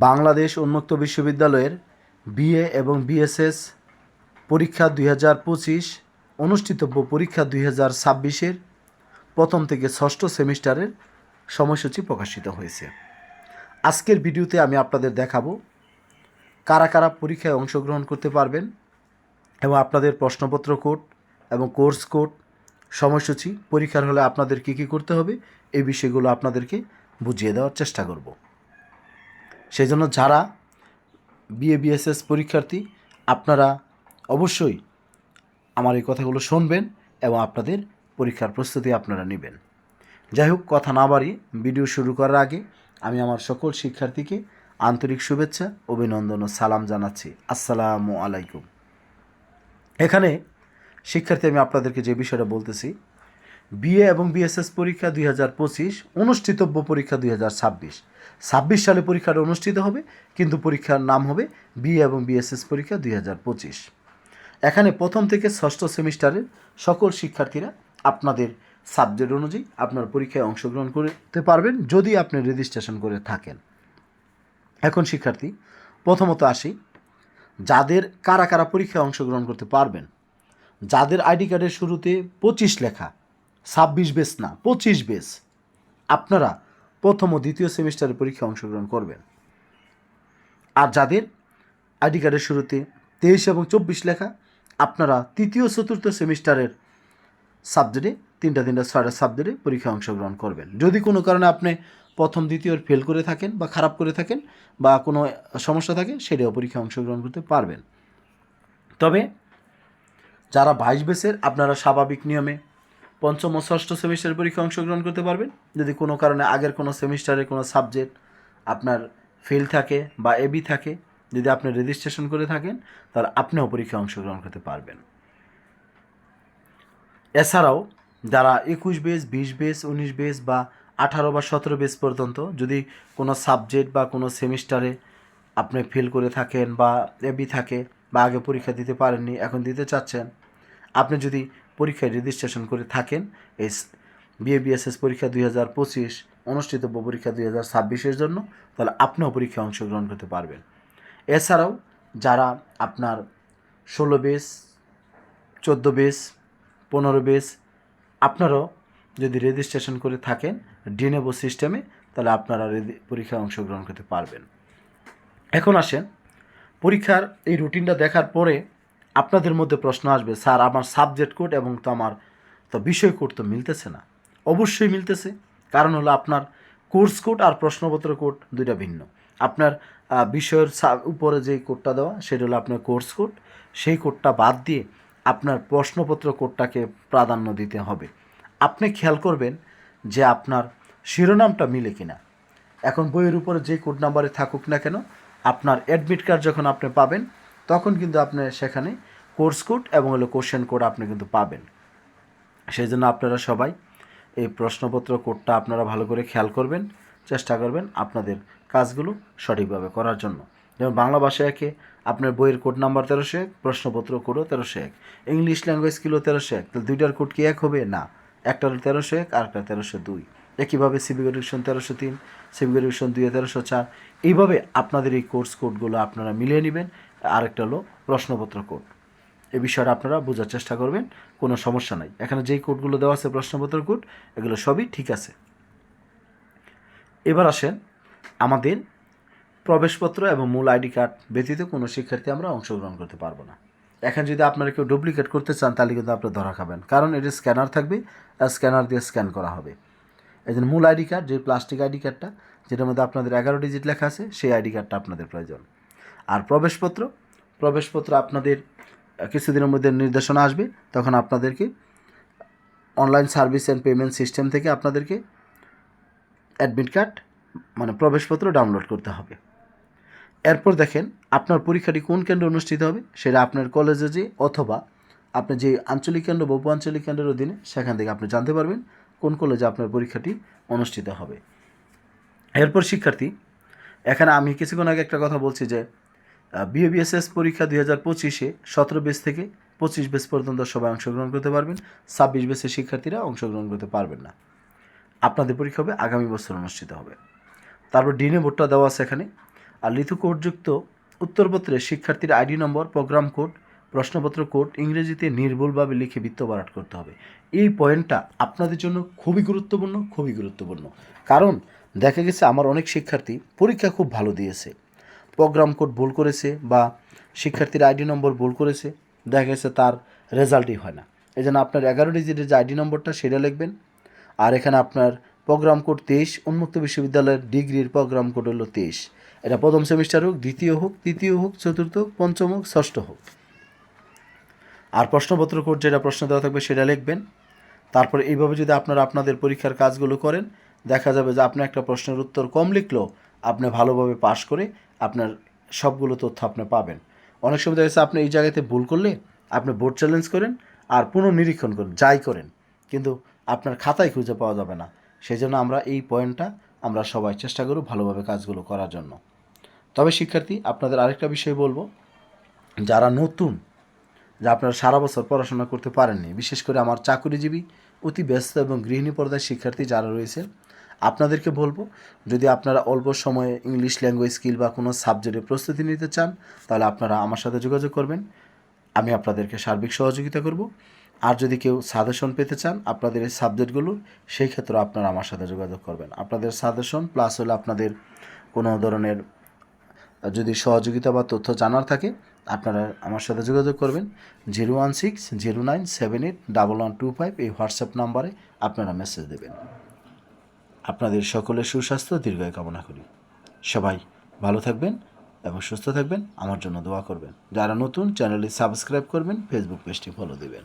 বাংলাদেশ উন্মুক্ত বিশ্ববিদ্যালয়ের বিএ এবং বিএসএস পরীক্ষা ২০২৫ অনুষ্ঠিতব্য পরীক্ষা ২০২৬-এর প্রথম থেকে ষষ্ঠ সেমিস্টারের সময়সূচি প্রকাশিত হয়েছে। আজকের ভিডিওতে আমি আপনাদের দেখাবো কারা কারা পরীক্ষায় অংশগ্রহণ করতে পারবেন এবং আপনাদের প্রশ্নপত্র কোড এবং কোর্স কোড, সময়সূচি, পরীক্ষার হলে আপনাদের কী কী করতে হবে এই বিষয়গুলো আপনাদেরকে বুঝিয়ে দেওয়ার চেষ্টা করব। সেই জন্য যারা বিএ বিএসএস পরীক্ষার্থী আপনারা অবশ্যই আমার এই কথাগুলো শুনবেন এবং আপনাদের পরীক্ষার প্রস্তুতি আপনারা নেবেন। যাই হোক, কথা না বাড়িয়ে ভিডিও শুরু করার আগে আমি আমার সকল শিক্ষার্থীকে আন্তরিক শুভেচ্ছা, অভিনন্দন ও সালাম জানাচ্ছি। আসসালামু আলাইকুম। এখানে শিক্ষার্থী আমি আপনাদেরকে যে বিষয়টা বলতেছি, বিএ এবং বিএসএস পরীক্ষা ২০২৫ অনুষ্ঠিতব্য পরীক্ষা ২০২৬ সালে পরীক্ষাটা অনুষ্ঠিত হবে, কিন্তু পরীক্ষার নাম হবে বিএ এবং বিএসএস পরীক্ষা ২০২৫। এখানে প্রথম থেকে ষষ্ঠ সেমিস্টারের সকল শিক্ষার্থীরা আপনাদের সাবজেক্ট অনুযায়ী আপনার পরীক্ষায় অংশগ্রহণ করতে পারবেন যদি আপনি রেজিস্ট্রেশন করে থাকেন। এখন শিক্ষার্থী, প্রথমত আসি যাদের কারা কারা পরীক্ষায় অংশগ্রহণ করতে পারবেন। যাদের আইডি কার্ডের শুরুতে ২৫ লেখা, ২৬ বেস না ২৫ বেস, আপনারা প্রথম ও দ্বিতীয় সেমিস্টারের পরীক্ষায় অংশগ্রহণ করবেন। আর যাদের আইডি কার্ডের শুরুতে ২৩ এবং ২৪ লেখা, আপনারা তৃতীয় চতুর্থ সেমিস্টারের সাবজেক্টে তিনটা ৬টা সাবজেক্টে পরীক্ষায় অংশগ্রহণ করবেন। যদি কোনো কারণে আপনি প্রথম দ্বিতীয় ফেল করে থাকেন বা খারাপ করে থাকেন বা কোনো সমস্যা থাকে, সেটাও পরীক্ষায় অংশগ্রহণ করতে পারবেন। তবে যারা ২২ বেসের, আপনারা স্বাভাবিক নিয়মে পঞ্চম ও ষষ্ঠ সেমিস্টারের পরীক্ষায় অংশগ্রহণ করতে পারবেন। যদি কোনো কারণে আগের কোনো সেমিস্টারে কোনো সাবজেক্ট আপনার ফেল থাকে বা এবি থাকে, যদি আপনি রেজিস্ট্রেশন করে থাকেন, তাহলে আপনিও পরীক্ষায় অংশগ্রহণ করতে পারবেন। এছাড়াও যারা ২১ বেস, ২০ বেস, ১৯ বেস বা ১৮ বা ১৭ বেস পর্যন্ত যদি কোনো সাবজেক্ট বা কোনো সেমিস্টারে আপনি ফেল করে থাকেন বা এবি থাকে বা আগে পরীক্ষা দিতে পারেননি, এখন দিতে চাচ্ছেন, আপনি যদি পরীক্ষায় রেজিস্ট্রেশন করে থাকেন এই বিএ বিএসএস পরীক্ষা ২০২৫ অনুষ্ঠিতব্য পরীক্ষা ২০২৬-এর জন্য, তাহলে আপনিও পরীক্ষায় অংশগ্রহণ করতে পারবেন। এছাড়াও যারা আপনার ১৬ বেস, ১৪ বেস, ১৫ বেস, আপনারাও যদি রেজিস্ট্রেশন করে থাকেন ডিনেবো সিস্টেমে, তাহলে আপনারা পরীক্ষায় অংশগ্রহণ করতে পারবেন। এখন আসেন, পরীক্ষার এই রুটিনটা দেখার পরে আপনাদের মধ্যে প্রশ্ন আসবে, স্যার আমার সাবজেক্ট কোড এবং তো আমার তো বিষয় কোড তো মিলতেছে না। অবশ্যই মিলতেছে, কারণ হলো আপনার কোর্স কোড আর প্রশ্নপত্র কোড দুইটা ভিন্ন। আপনার বিষয়ের উপরে যে কোডটা দেওয়া সেটা হলো আপনার কোর্স কোড, সেই কোডটা বাদ দিয়ে আপনার প্রশ্নপত্র কোডটাকে প্রাধান্য দিতে হবে। আপনি খেয়াল করবেন যে আপনার শিরোনামটা মিলে কিনা। এখন বইয়ের উপরে যে কোড নাম্বারে থাকুক না কেন, আপনার অ্যাডমিট কার্ড যখন আপনি পাবেন তখন কিন্তু আপনি সেখানে কোর্স কোড এবং হলো কোশ্চেন কোড আপনি কিন্তু পাবেন। সেই জন্য আপনারা সবাই এই প্রশ্নপত্র কোডটা আপনারা ভালো করে খেয়াল করবেন, চেষ্টা করবেন আপনাদের কাজগুলো সঠিকভাবে করার জন্য। যেমন বাংলা ভাষা একে আপনার বইয়ের কোড নাম্বার ১৩০১, প্রশ্নপত্র কোডও ১৩০১, ইংলিশ ল্যাঙ্গুয়েজ স্কিলও ১৩০১, তাহলে দুইটার কোড কি এক হবে? না, একটা হলো ১৩০১ আর একটা ১৩০২। একইভাবে সিভিক এডুকেশন ১৩০৩, সিভিক এডুকেশন ২ ১৩০৪, এইভাবে আপনাদের এই কোর্স কোডগুলো আপনারা মিলিয়ে নেবেন। আরেকটা হলো প্রশ্নপত্র কোড। এই বিষয়টা আপনারা বোঝার চেষ্টা করবেন, কোনো সমস্যা নাই। এখানে যেই কোডগুলো দেওয়া আছে প্রশ্নপত্র কোড, এগুলো সবই ঠিক আছে। এবার আসেন, আমাদের প্রবেশপত্র এবং মূল আইডি কার্ড ব্যতীত কোনো শিক্ষার্থী আমরা অংশগ্রহণ করতে পারবো না। এখন যদি আপনারা কেউ ডুপ্লিকেট করতে চান তাহলে কিন্তু আপনারা ধরা খাবেন, কারণ এটি স্ক্যানার থাকবে আর স্ক্যানার দিয়ে স্ক্যান করা হবে। এই জন্য মূল আইডি কার্ড, যে প্লাস্টিক আইডি কার্ডটা যেটার মধ্যে আপনাদের 11 ডিজিট লেখা আছে, সেই আইডি কার্ডটা আপনাদের প্রয়োজন। আর প্রবেশপত্র আপনাদের কিছুদিনের মধ্যে নির্দেশনা আসবে, তখন আপনাদেরকে online service and payment system থেকে আপনাদেরকে অ্যাডমিট কার্ড মানে প্রবেশপত্র ডাউনলোড করতে হবে। এরপর দেখেন আপনার পরীক্ষাটি কোন কেন্দ্রে অনুষ্ঠিত হবে, সেটা আপনার কলেজে যে অথবা আপনি যে আঞ্চলিক কেন্দ্র বা উপ আঞ্চলিক কেন্দ্রের অধীনে, সেখান থেকে আপনি জানতে পারবেন কোন কলেজে আপনার পরীক্ষাটি অনুষ্ঠিত হবে। এরপর শিক্ষার্থী, এখানে আমি কিছুক্ষণ আগে একটা কথা বলছি যে বিএ বিএসএস পরীক্ষা ২০২৫-এ ১৭ বেস থেকে ২৫ বেস পর্যন্ত সবাই অংশগ্রহণ করতে পারবেন। ২৬ বেসের শিক্ষার্থীরা অংশগ্রহণ করতে পারবেন না। আপনাদের পরীক্ষা হবে আগামী বছর অনুষ্ঠিত হবে। তারপর ডিনে বোর্ডটা দেওয়া আছে এখানে। আর লিথু কোডযুক্ত উত্তরপত্রে শিক্ষার্থীর আইডি নম্বর, প্রোগ্রাম কোড, প্রশ্নপত্র কোড ইংরেজিতে নির্ভুলভাবে লিখে বৃত্ত ভরাট করতে হবে। এই পয়েন্টটা আপনাদের জন্য খুবই গুরুত্বপূর্ণ। কারণ দেখা গেছে আমার অনেক শিক্ষার্থী পরীক্ষা খুব ভালো দিয়েছে, প্রোগ্রাম কোড ভুল করেছে বা শিক্ষার্থীর আইডি নম্বর ভুল করেছে, দেখা গেছে তার রেজাল্টই হয় না। এই জন্য আপনার 11 ডিজিটের যে আইডি নম্বরটা সেটা লিখবেন। আর এখানে আপনার প্রোগ্রাম কোড 23, উন্মুক্ত বিশ্ববিদ্যালয়ের ডিগ্রির প্রোগ্রাম কোড হলো 23। এটা প্রথম সেমিস্টার হোক, দ্বিতীয় হোক, তৃতীয় হোক, চতুর্থ হোক, পঞ্চম হোক, ষষ্ঠ হোক। আর প্রশ্নপত্র কোড যেটা প্রশ্ন দেওয়া থাকবে সেটা লিখবেন। তারপরে এইভাবে যদি আপনারা আপনাদের পরীক্ষার কাজগুলো করেন, দেখা যাবে যে আপনি একটা প্রশ্নের উত্তর কম লিখলেও আপনি ভালোভাবে পাস করে আপনার সবগুলো তথ্য আপনি পাবেন। অনেক সময় দেখা যাচ্ছে আপনি এই জায়গাতে ভুল করলে আপনি বোর্ড চ্যালেঞ্জ করেন আর পুনর্নিরীক্ষণ করেন, যাই করেন, কিন্তু আপনার খাতায় খুঁজে পাওয়া যাবে না। সেই জন্য আমরা এই পয়েন্টটা আমরা সবাই চেষ্টা করব ভালোভাবে কাজগুলো করার জন্য। তবে শিক্ষার্থী, আপনাদের আরেকটা বিষয় বলবো, যারা নতুন, যা আপনারা সারা বছর পড়াশোনা করতে পারেননি, বিশেষ করে আমার চাকুরিজীবী, অতি ব্যস্ত এবং গৃহিণী পর্যায়ের শিক্ষার্থী যারা রয়েছেন, আপনাদেরকে বলবো, যদি আপনারা অল্প সময়ে ইংলিশ ল্যাঙ্গুয়েজ স্কিল বা কোনো সাবজেক্টে প্রস্তুতি নিতে চান, তাহলে আপনারা আমার সাথে যোগাযোগ করবেন। আমি আপনাদেরকে সার্বিক সহযোগিতা করব। আর যদি কেউ সাজেশন পেতে চান আপনাদের এই সাবজেক্টগুলোর, সেই ক্ষেত্রে আপনারা আমার সাথে যোগাযোগ করবেন। আপনাদের সাজেশন প্লাস হলে আপনাদের কোনো ধরনের যদি সহযোগিতা বা তথ্য জানার থাকে, আপনারা আমার সাথে যোগাযোগ করবেন। 01609781125 এই হোয়াটসঅ্যাপ নাম্বারে আপনারা মেসেজ দেবেন। আপনাদের সকলের সুস্বাস্থ্য দীর্ঘায়ু কামনা করি। সবাই ভালো থাকবেন এবং সুস্থ থাকবেন, আমার জন্য দোয়া করবেন। যারা নতুন, চ্যানেলটি সাবস্ক্রাইব করবেন, ফেসবুক পেজটি ফলো দেবেন।